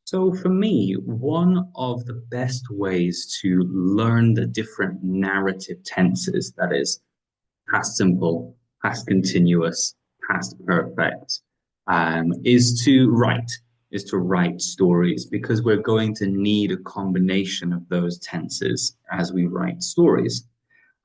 So for me, one of the best ways to learn the different narrative tenses, that is past simple, past continuous, past perfect, is to write stories because we're going to need a combination of those tenses as we write stories.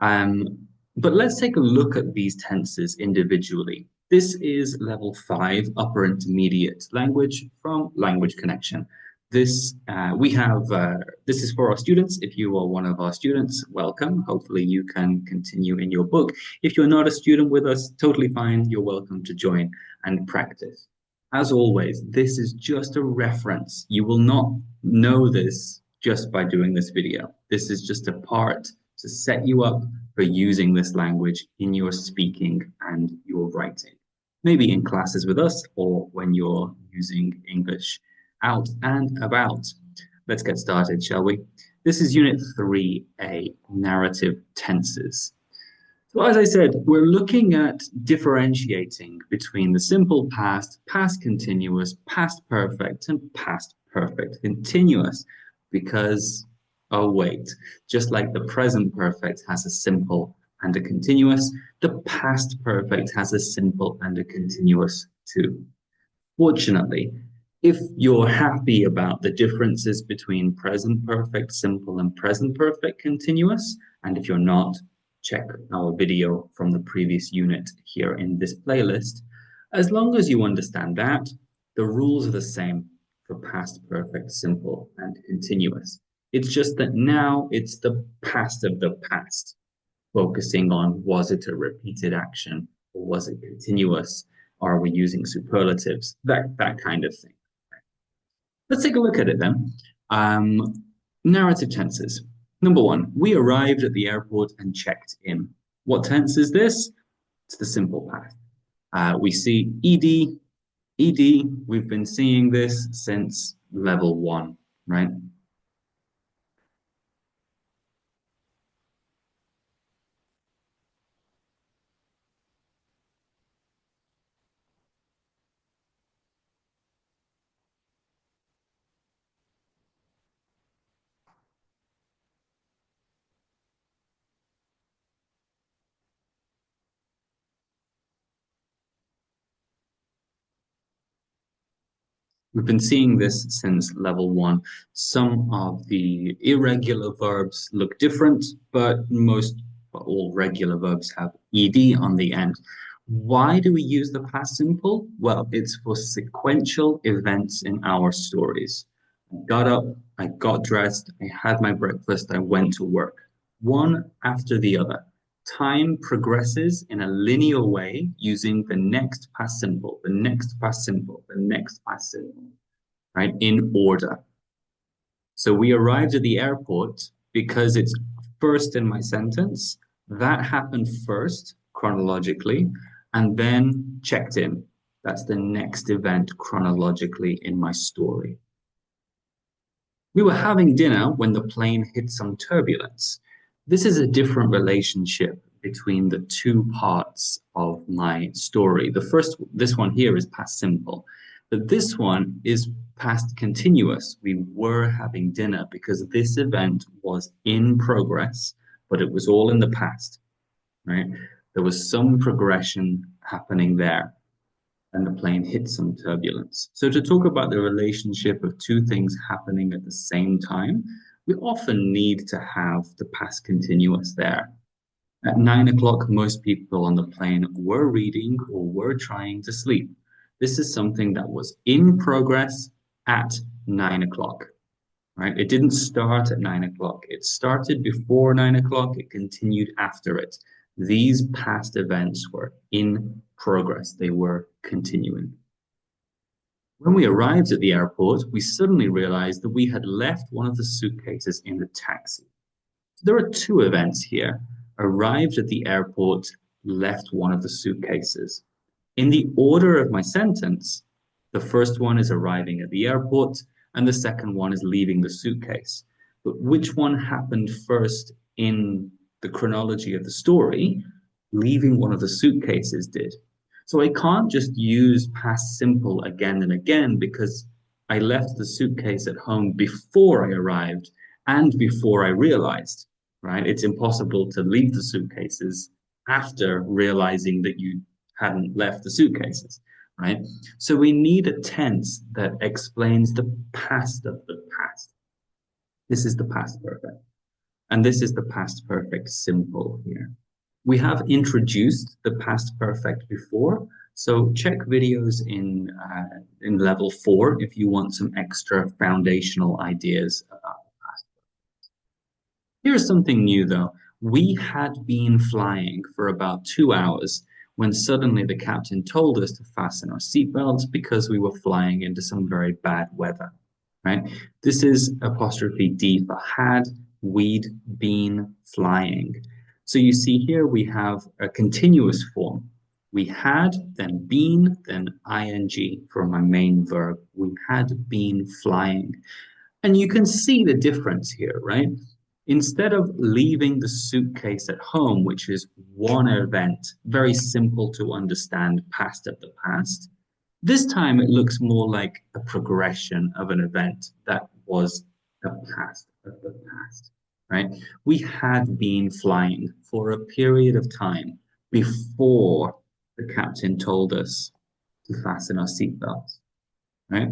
Um, but let's take a look at these tenses individually. This is level five, upper intermediate language from Language Connection. This is for our students. If you are one of our students, welcome. Hopefully you can continue in your book. If you're not a student with us, totally fine. You're welcome to join and practice. As always, this is just a reference. You will not know this just by doing this video. This is just a part to set you up for using this language in your speaking and your writing. Maybe in classes with us or when you're using English out and about. Let's get started, shall we? This is Unit 3A, Narrative Tenses. So as I said, we're looking at differentiating between the simple past, past continuous, past perfect, and past perfect continuous because, oh wait, just like the present perfect has a simple and a continuous, the past perfect has a simple and a continuous too. Fortunately, if you're happy about the differences between present perfect simple and present perfect continuous, and if you're not, check our video from the previous unit here in this playlist. As long as you understand that, the rules are the same for past perfect simple and continuous. It's just that now it's the past of the past, focusing on was it a repeated action or was it continuous? Are we using superlatives? That kind of thing. Let's take a look at it then. Um, Narrative tenses. Number one, we arrived at the airport and checked in. What tense is this? It's the simple past. We see ed. We've been seeing this since level one, right? We've been seeing this since level one. Some of the irregular verbs look different, but all regular verbs have ed on the end. Why do we use the past simple? Well, it's for sequential events in our stories. I got up, I got dressed, I had my breakfast, I went to work, one after the other. Time progresses in a linear way using the next past simple, the next past simple, the next past simple, right? In order. So we arrived at the airport because it's first in my sentence. That happened first chronologically, and then checked in. That's the next event chronologically in my story. We were having dinner when the plane hit some turbulence. This is a different relationship between the two parts of my story. This one here is past simple, but this one is past continuous. We were having dinner because this event was in progress, but it was all in the past, right? There was some progression happening there and the plane hit some turbulence. So to talk about the relationship of two things happening at the same time, we often need to have the past continuous there. At 9 o'clock, most people on the plane were reading or were trying to sleep. This is something that was in progress at 9 o'clock, right? It didn't start at 9 o'clock. It started before 9 o'clock. It continued after it. These past events were in progress. They were continuing. When we arrived at the airport, we suddenly realized that we had left one of the suitcases in the taxi. There are two events here. Arrived at the airport, left one of the suitcases. In the order of my sentence, the first one is arriving at the airport, and the second one is leaving the suitcase. But which one happened first in the chronology of the story? Leaving one of the suitcases did. So I can't just use past simple again and again because I left the suitcase at home before I arrived and before I realized, right? It's impossible to leave the suitcases after realizing that you hadn't left the suitcases, right? So we need a tense that explains the past of the past. This is the past perfect. And this is the past perfect simple here. We have introduced the past perfect before, so check videos in level 4 if you want some extra foundational ideas about the past. Here's something new though. We had been flying for about 2 hours when suddenly the captain told us to fasten our seatbelts because we were flying into some very bad weather, right? This is apostrophe D for had, we'd been flying. So you see here we have a continuous form. We had, then been, then ing for my main verb. We had been flying. And you can see the difference here, right? Instead of leaving the suitcase at home, which is one event, very simple to understand, past of the past, this time it looks more like a progression of an event that was the past of the past, right? We had been flying for a period of time before the captain told us to fasten our seatbelts, right?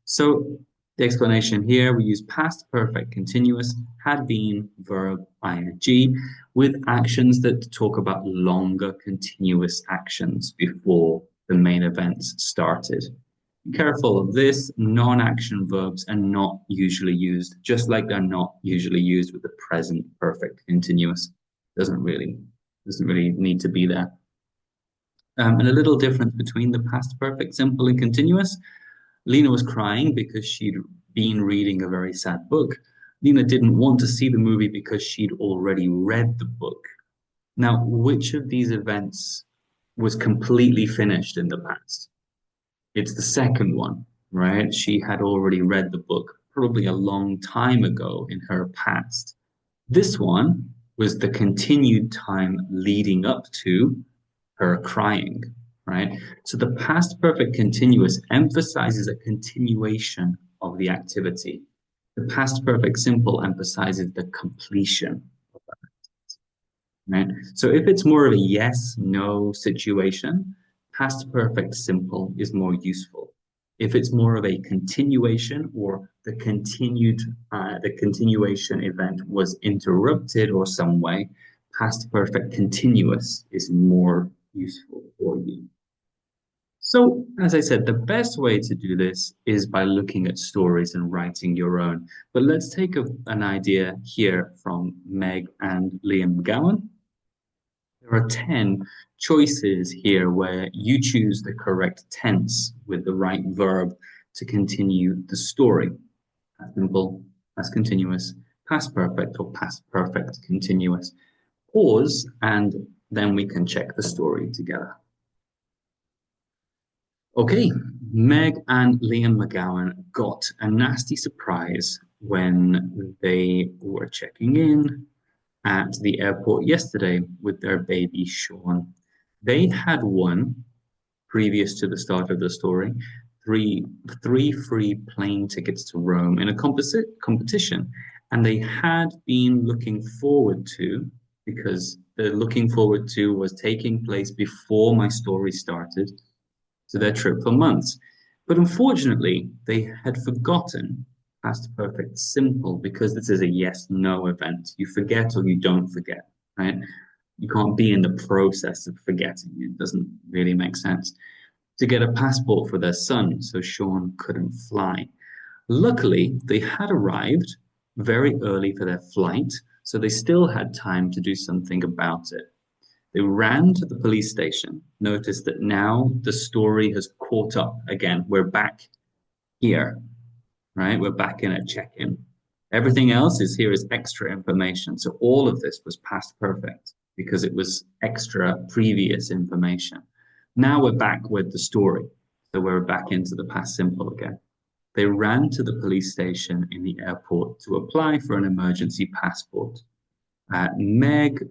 So the explanation here, we use past perfect continuous, had been, verb, ing, with actions that talk about longer continuous actions before the main events started. Be careful of this, non-action verbs are not usually used, just like they're not usually used with the present perfect continuous. Doesn't really need to be there. And a little difference between the past perfect simple and continuous. Lena was crying because she'd been reading a very sad book. Lena didn't want to see the movie because she'd already read the book. Now, which of these events was completely finished in the past? It's the second one, right? She had already read the book probably a long time ago in her past. This one was the continued time leading up to her crying, right? So the past perfect continuous emphasizes a continuation of the activity. The past perfect simple emphasizes the completion of that, right? So if it's more of a yes, no situation, past perfect simple is more useful. If it's more of a continuation or the continuation event was interrupted or some way, past perfect continuous is more useful for you. So, as I said, the best way to do this is by looking at stories and writing your own. But let's take an idea here from Meg and Liam McGowan. There are 10 choices here where you choose the correct tense with the right verb to continue the story. Past simple, past continuous, past perfect, or past perfect continuous. Pause, and then we can check the story together. Okay, Meg and Liam McGowan got a nasty surprise when they were checking in at the airport yesterday with their baby Sean. They had won, previous to the start of the story, three free plane tickets to Rome in a competition, and they had been looking forward to, because the looking forward to was taking place before my story started, to their trip for months. But unfortunately, they had forgotten past perfect simple because this is a yes-no event. You forget or you don't forget, right? You can't be in the process of forgetting. It doesn't really make sense. To get a passport for their son so Sean couldn't fly. Luckily, they had arrived very early for their flight, so they still had time to do something about it. They ran to the police station, noticed that now the story has caught up again. We're back here, right? We're back in a check-in. Everything else is here is extra information. So all of this was past perfect because it was extra previous information. Now we're back with the story. So we're back into the past simple again. They ran to the police station in the airport to apply for an emergency passport. Meg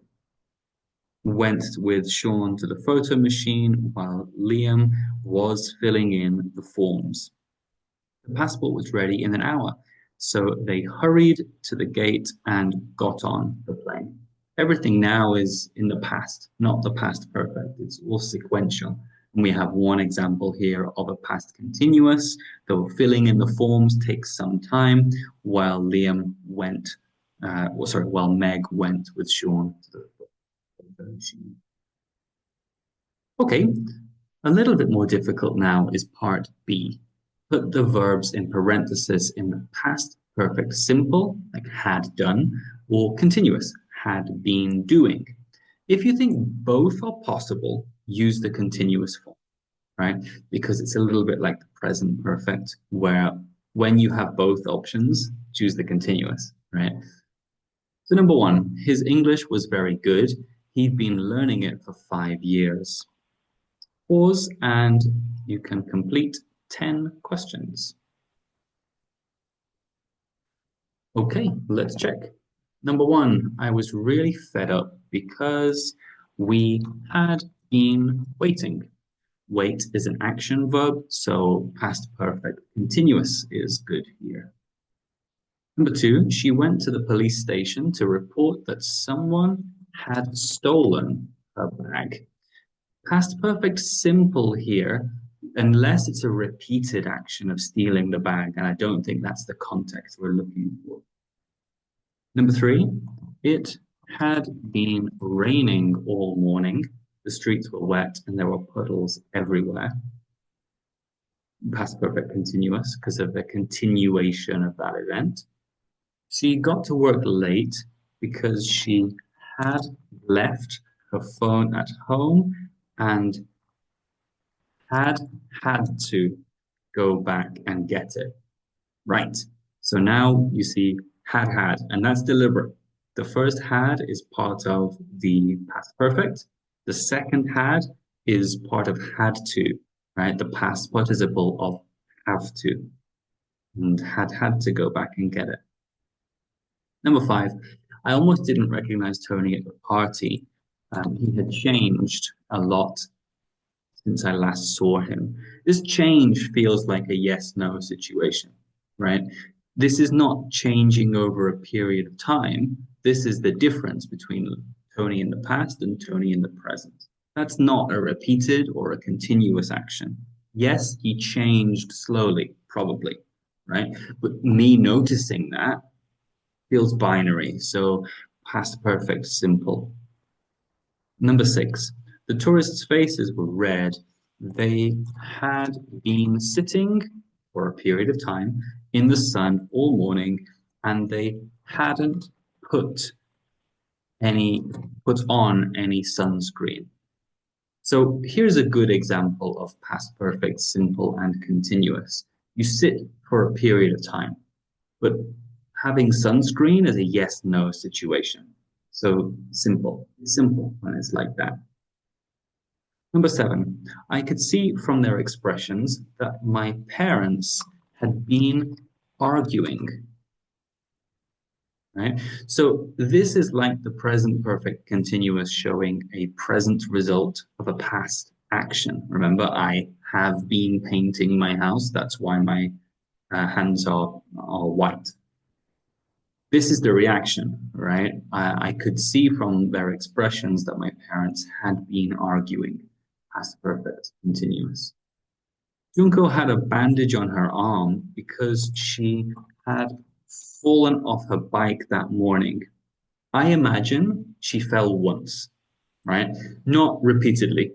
went with Sean to the photo machine while Liam was filling in the forms. The passport was ready in an hour, so they hurried to the gate and got on the plane. Everything now is in the past, not the past perfect. It's all sequential. And we have one example here of a past continuous, though filling in the forms takes some time while while Meg went with Sean to the machine. Okay, a little bit more difficult now is part B. Put the verbs in parentheses in the past perfect simple, like had done, or continuous, had been doing. If you think both are possible, use the continuous form, right? Because it's a little bit like the present perfect, where when you have both options, choose the continuous, right? So number one, his English was very good. He'd been learning it for 5 years. Pause and you can complete 10 questions. Okay, let's check. Number one, I was really fed up because we had been waiting. Wait is an action verb, so past perfect continuous is good here. Number two, she went to the police station to report that someone had stolen her bag. Past perfect simple here, unless it's a repeated action of stealing the bag, and I don't think that's the context we're looking for. Number three, it had been raining all morning. The streets were wet and there were puddles everywhere. Past perfect continuous because of the continuation of that event. She got to work late because she had left her phone at home and had to go back and get it. Right. So now you see had, and that's deliberate. The first had is part of the past perfect. The second had is part of had to, right? The past participle of have to, and had to go back and get it. Number five, I almost didn't recognize Tony at the party. He had changed a lot since I last saw him. This change feels like a yes-no situation, right? This is not changing over a period of time. This is the difference between Tony in the past and Tony in the present. That's not a repeated or a continuous action. Yes, he changed slowly, probably, right? But me noticing that feels binary. So past perfect, simple. Number six, the tourists' faces were red. They had been sitting for a period of time in the sun all morning and they hadn't put put on any sunscreen. So here's a good example of past perfect, simple, and continuous. You sit for a period of time, but having sunscreen is a yes-no situation. So simple when it's like that. Number seven, I could see from their expressions that my parents had been arguing, right? So this is like the present perfect continuous showing a present result of a past action. Remember, I have been painting my house. That's why my hands are white. This is the reaction, right? I could see from their expressions that my parents had been arguing. Past perfect, continuous. Junko had a bandage on her arm because she had fallen off her bike that morning. I imagine she fell once, right? Not repeatedly,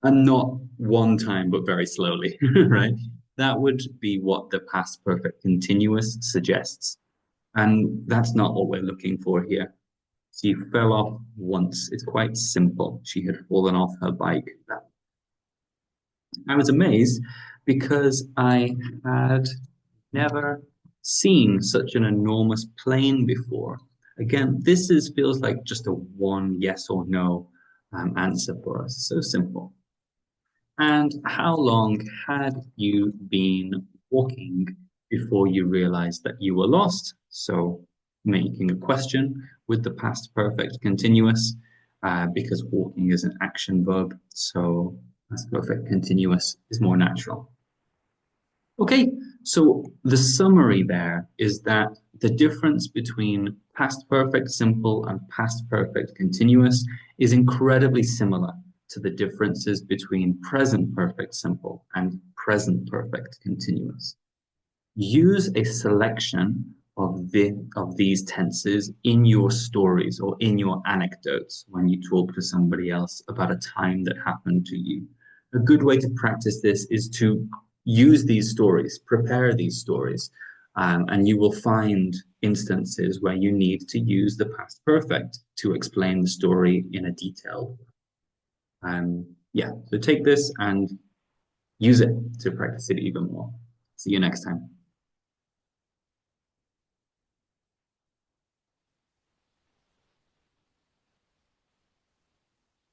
and not one time, but very slowly, right? That would be what the past perfect continuous suggests. And that's not what we're looking for here. She fell off once. It's quite simple. She had fallen off her bike. I was amazed because I had never seen such an enormous plane before. Again, feels like just a one yes or no answer for us. So simple. And how long had you been walking before you realized that you were lost? So making a question with the past perfect continuous because walking is an action verb. So past perfect continuous is more natural. Okay, so the summary there is that the difference between past perfect simple and past perfect continuous is incredibly similar to the differences between present perfect simple and present perfect continuous. Use a selection of these tenses in your stories or in your anecdotes when you talk to somebody else about a time that happened to you. A good way to practice this is to use these stories, prepare these stories, and you will find instances where you need to use the past perfect to explain the story in a detailed way. Yeah, so take this and use it to practice it even more. See you next time.